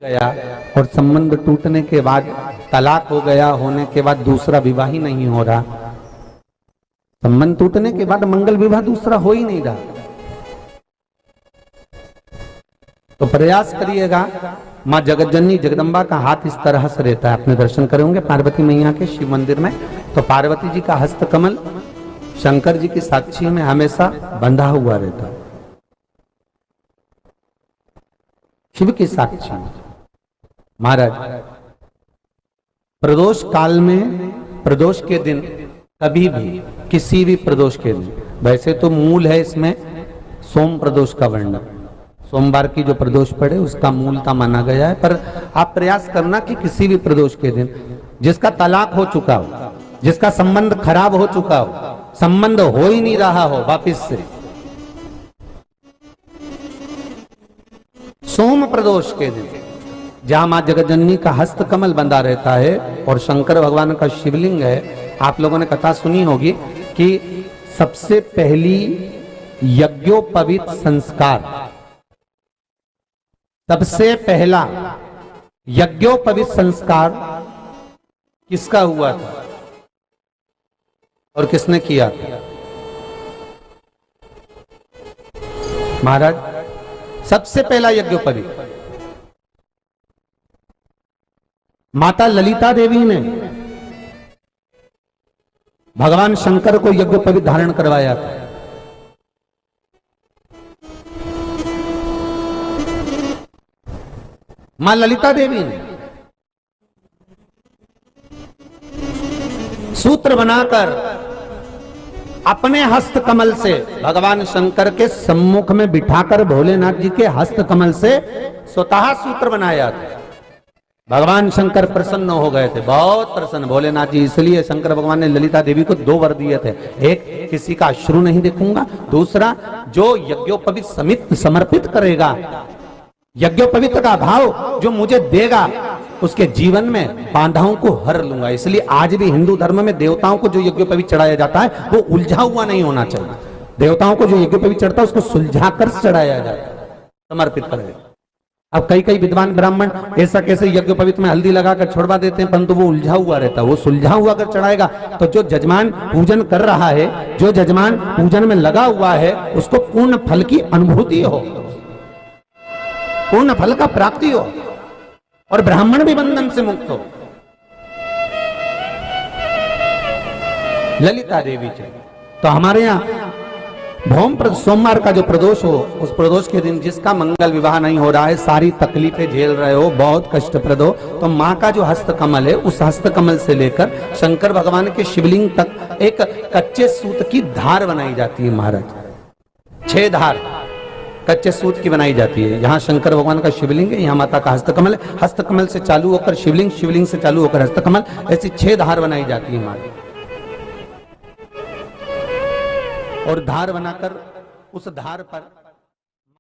गया और संबंध टूटने के बाद तलाक हो गया, होने के बाद दूसरा विवाह ही नहीं हो रहा। संबंध टूटने के बाद मंगल विवाह दूसरा हो ही नहीं रहा। तो प्रयास करिएगा। माँ जगतजननी जगदम्बा का हाथ इस तरह से रहता है, अपने दर्शन करेंगे पार्वती मैया के शिव मंदिर में, तो पार्वती जी का हस्त कमल शंकर जी की साक्षी में हमेशा बंधा हुआ रहता है, शिव की साक्षी में। महाराज प्रदोष काल में, प्रदोष के दिन कभी भी, किसी भी प्रदोष के दिन, वैसे तो मूल है इसमें सोम प्रदोष का वर्णन, सोमवार की जो प्रदोष पड़े उसका मूलता माना गया है, पर आप प्रयास करना कि किसी भी प्रदोष के दिन जिसका तलाक हो चुका हो, जिसका संबंध खराब हो चुका हो, संबंध हो ही नहीं रहा हो वापिस से, सोम प्रदोष के दिन जहां मां जगतजननी का हस्त कमल बंधा रहता है और शंकर भगवान का शिवलिंग है। आप लोगों ने कथा सुनी होगी कि सबसे पहली यज्ञोपवीत संस्कार, सबसे पहला यज्ञोपवीत संस्कार किसका हुआ था और किसने किया था? महाराज सबसे पहला यज्ञोपवीत माता ललिता देवी ने भगवान शंकर को यज्ञोपवीत धारण करवाया था। मां ललिता देवी ने सूत्र बनाकर अपने हस्त कमल से भगवान शंकर के सम्मुख में बिठाकर भोलेनाथ जी के हस्त कमल से स्वतः सूत्र बनाया था। भगवान शंकर प्रसन्न हो गए थे, बहुत प्रसन्न भोलेनाथ जी। इसलिए शंकर भगवान ने ललिता देवी को 2 वर दिए थे, एक किसी का अश्रु नहीं देखूंगा, दूसरा जो यज्ञोपवीत समित समर्पित करेगा, यज्ञोपवीत का भाव जो मुझे देगा, उसके जीवन में बाधाओं को हर लूंगा। इसलिए आज भी हिंदू धर्म में देवताओं को जो यज्ञोपवीत चढ़ाया जाता है वो उलझा हुआ नहीं होना चाहिए। देवताओं को जो यज्ञोपवीत चढ़ता है उसको सुलझा कर चढ़ाया जाता है, समर्पित करेगा। अब कई विद्वान ब्राह्मण ऐसा कैसे यज्ञोपवीत में हल्दी लगाकर छोड़वा देते हैं, परंतु वो उलझा हुआ रहता है, वो सुलझा हुआ अगर चढ़ाएगा तो जो जजमान पूजन कर रहा है, जो जजमान पूजन में लगा हुआ है, उसको पूर्ण फल की अनुभूति हो, पूर्ण फल का प्राप्ति हो और ब्राह्मण भी बंधन से मुक्त हो। ललिता देवी जी तो हमारे यहाँ भौम सोमवार का जो प्रदोष हो, उस प्रदोष के दिन जिसका मंगल विवाह नहीं हो रहा है, सारी तकलीफें झेल रहे हो, बहुत कष्टप्रद हो, तो माँ का जो हस्त कमल है, उस हस्त कमल से लेकर शंकर भगवान के शिवलिंग तक एक कच्चे सूत की धार बनाई जाती है। महाराज 6 धार कच्चे सूत की बनाई जाती है। यहाँ शंकर भगवान का शिवलिंग है, यहाँ माता का हस्तकमल है, हस्तकमल से चालू होकर शिवलिंग, शिवलिंग से चालू होकर हस्तकमल, ऐसी 6 धार बनाई जाती है हमारी। और धार बनाकर उस धार पर